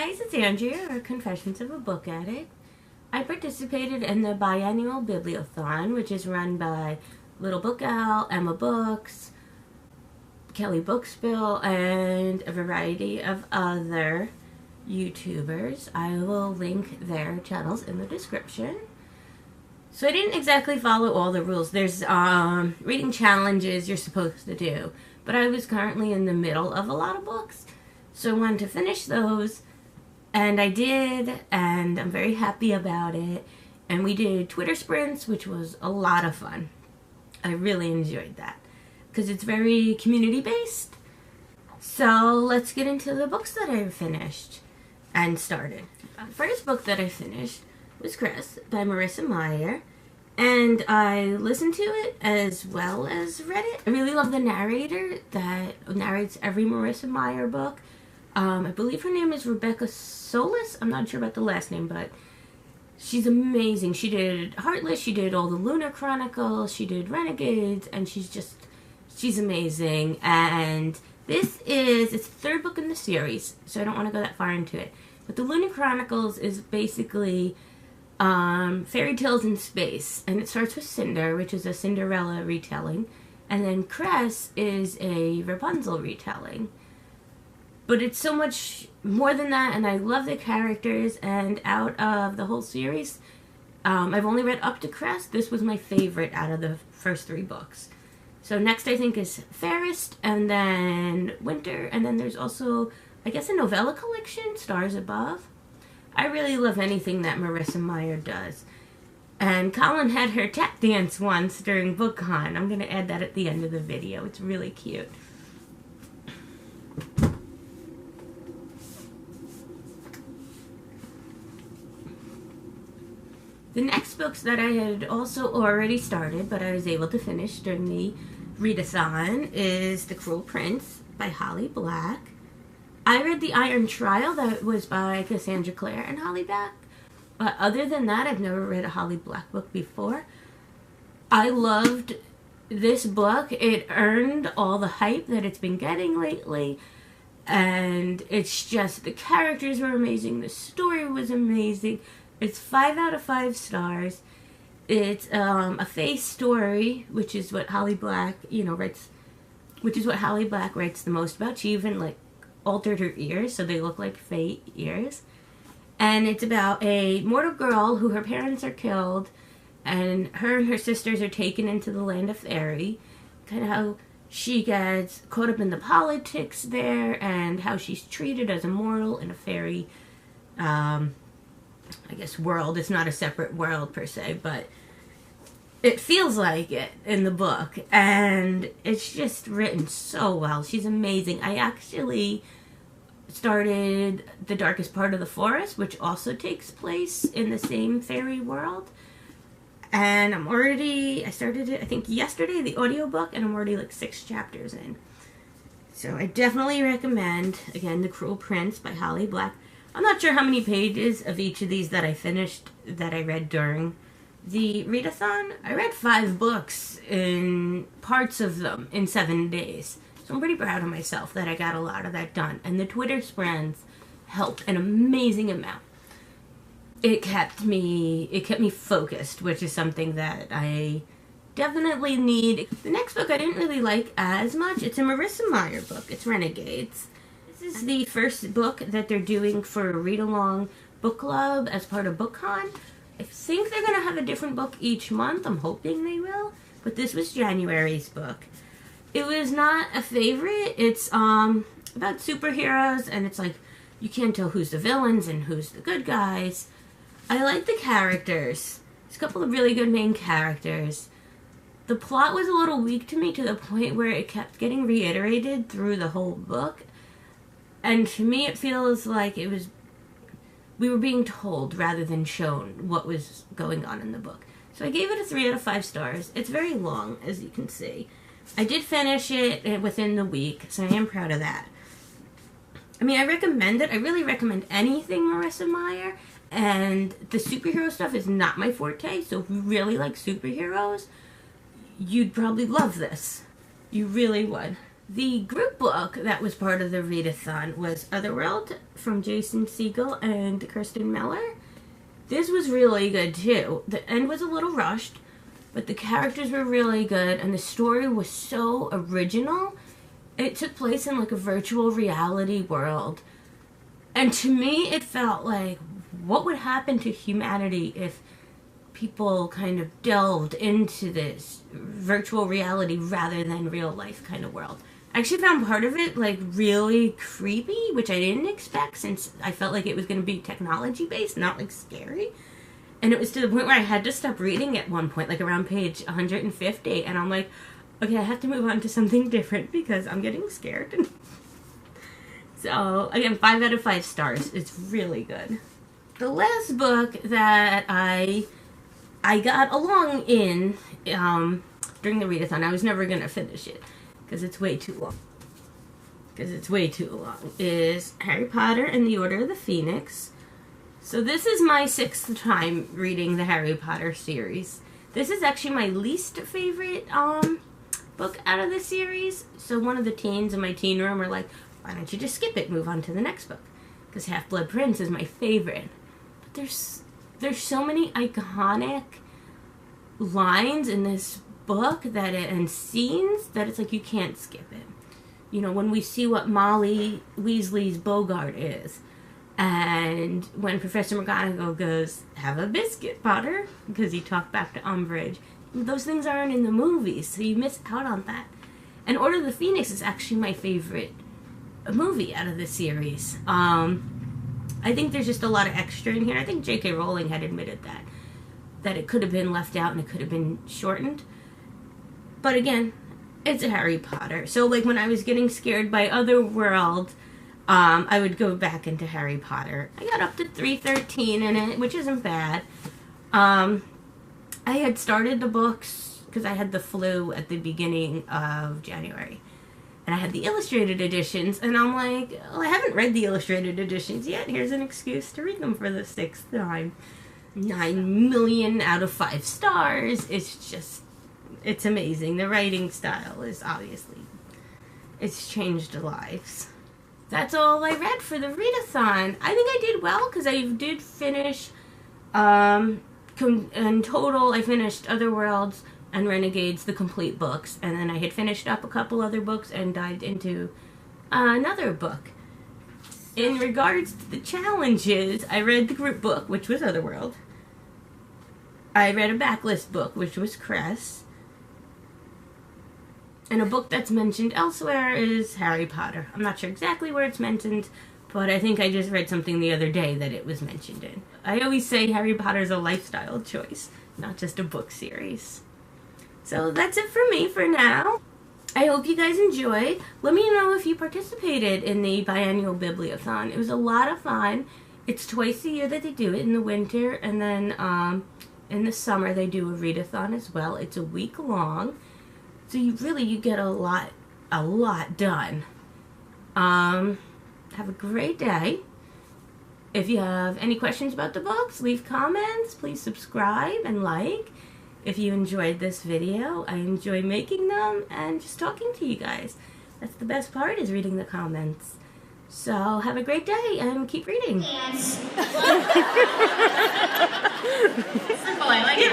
guys, it's Andrea, or Confessions of a Book Addict. I participated in the biannual bibliothon, which is run by Little Book Owl, Emma Books, Kelly Bookspill, and a variety of other YouTubers. I will link their channels in the description. So I didn't exactly follow all the rules. There's reading challenges you're supposed to do, but I was currently in the middle of a lot of books, so I wanted to finish those, and I did, and I'm very happy about it. And we did Twitter sprints, which was a lot of fun. I really enjoyed that because it's very community based. So let's get into the books that I finished and started. The first book that I finished was Chris by Marissa Meyer, and I listened to it as well as read it. I really love the narrator that narrates every Marissa Meyer book. I believe her name is Rebecca Solis. I'm not sure about the last name, but she's amazing. She did Heartless, she did all the Lunar Chronicles, she did Renegades, and she's amazing. And this is its third book in the series, so I don't want to go that far into it. But the Lunar Chronicles is basically fairy tales in space, and it starts with Cinder, which is a Cinderella retelling, and then Cress is a Rapunzel retelling. But it's so much more than that, and I love the characters, and out of the whole series, I've only read up to Cress. This was my favorite out of the first three books. So next I think is Fairest, and then Winter, and then there's also, I guess, a novella collection, Stars Above. I really love anything that Marissa Meyer does. And Colin had her tap dance once during BookCon. I'm going to add that at the end of the video. It's really cute. The next books that I had also already started, but I was able to finish during the readathon, is The Cruel Prince by Holly Black. I read The Iron Trial, that was by Cassandra Clare and Holly Black. But other than that, I've never read a Holly Black book before. I loved this book. It earned all the hype that it's been getting lately. And it's just, the characters were amazing. The story was amazing. It's 5 out of 5 stars. It's a fae story, which is what Holly Black, writes. Which is what Holly Black writes the most about. She even altered her ears so they look like fae ears. And it's about a mortal girl who her parents are killed, and her sisters are taken into the land of fairy. Kind of how she gets caught up in the politics there, and how she's treated as a mortal in a fairy I guess world. It's not a separate world per se, but it feels like it in the book, and it's just written so well. She's amazing. I actually started The Darkest Part of the Forest, which also takes place in the same fairy world, and I started it I think yesterday, the audiobook, and I'm already 6 chapters in. So I definitely recommend, again, The Cruel Prince by Holly Black. I'm not sure how many pages of each of these that I finished that I read during the readathon. I read 5 books, in parts of them, in 7 days. So I'm pretty proud of myself that I got a lot of that done. And the Twitter sprints helped an amazing amount. It kept me focused, which is something that I definitely need. The next book I didn't really like as much. It's a Marissa Meyer book. It's Renegades. This is the first book that they're doing for a read-along book club as part of BookCon. I think they're going to have a different book each month. I'm hoping they will. But this was January's book. It was not a favorite. It's about superheroes, and it's you can't tell who's the villains and who's the good guys. I like the characters. There's a couple of really good main characters. The plot was a little weak to me, to the point where it kept getting reiterated through the whole book. And to me, it feels like we were being told rather than shown what was going on in the book. So I gave it a 3 out of 5 stars. It's very long, as you can see. I did finish it within the week, so I am proud of that. I mean, I recommend it. I really recommend anything Marissa Meyer. And the superhero stuff is not my forte, so if you really like superheroes, you'd probably love this. You really would. The group book that was part of the readathon was Otherworld from Jason Segel and Kirsten Miller. This was really good too. The end was a little rushed, but the characters were really good and the story was so original. It took place in like a virtual reality world. And to me, it felt like, what would happen to humanity if people kind of delved into this virtual reality rather than real life kind of world? I actually found part of it like really creepy, which I didn't expect since I felt like it was going to be technology based, not like scary. And it was to the point where I had to stop reading at one point, like around page 150, and I'm like, okay, I have to move on to something different because I'm getting scared. So, again, 5 out of 5 stars. It's really good. The last book that I got along in during the readathon, I was never going to finish it because it's way too long. Is Harry Potter and the Order of the Phoenix. So this is my 6th time reading the Harry Potter series. This is actually my least favorite book out of the series. So one of the teens in my teen room were like, why don't you just skip it, move on to the next book? Because Half-Blood Prince is my favorite. But there's so many iconic lines in this book and scenes that it's like you can't skip it. You know, when we see what Molly Weasley's Bogart is, and when Professor McGonagall goes, have a biscuit, Potter, because he talked back to Umbridge. Those things aren't in the movies, so you miss out on that. And Order of the Phoenix is actually my favorite movie out of the series. I think there's just a lot of extra in here. I think J.K. Rowling had admitted that it could have been left out and it could have been shortened. But again, it's Harry Potter. So like when I was getting scared by Otherworld, I would go back into Harry Potter. I got up to 313 in it, which isn't bad. I had started the books because I had the flu at the beginning of January. And I had the illustrated editions, and I'm like, well, I haven't read the illustrated editions yet. Here's an excuse to read them for the 6th time. 9 million out of 5 stars. It's amazing. The writing style is obviously, it's changed lives. That's all I read for the readathon. I think I did well because I did finish, in total, I finished Otherworlds and Renegades, the complete books, and then I had finished up a couple other books and dived into another book. In regards to the challenges, I read the group book, which was Otherworld. I read a backlist book, which was Cress. And a book that's mentioned elsewhere is Harry Potter. I'm not sure exactly where it's mentioned, but I think I just read something the other day that it was mentioned in. I always say Harry Potter is a lifestyle choice, not just a book series. So that's it for me for now. I hope you guys enjoyed. Let me know if you participated in the biannual bibliothon. It was a lot of fun. It's twice a year that they do it, in the winter, and then in the summer they do a readathon as well. It's a week long. So you get a lot done. Have a great day. If you have any questions about the books, leave comments. Please subscribe and like. If you enjoyed this video, I enjoy making them and just talking to you guys. That's the best part, is reading the comments. So have a great day and keep reading. Yes. Simple, I like it.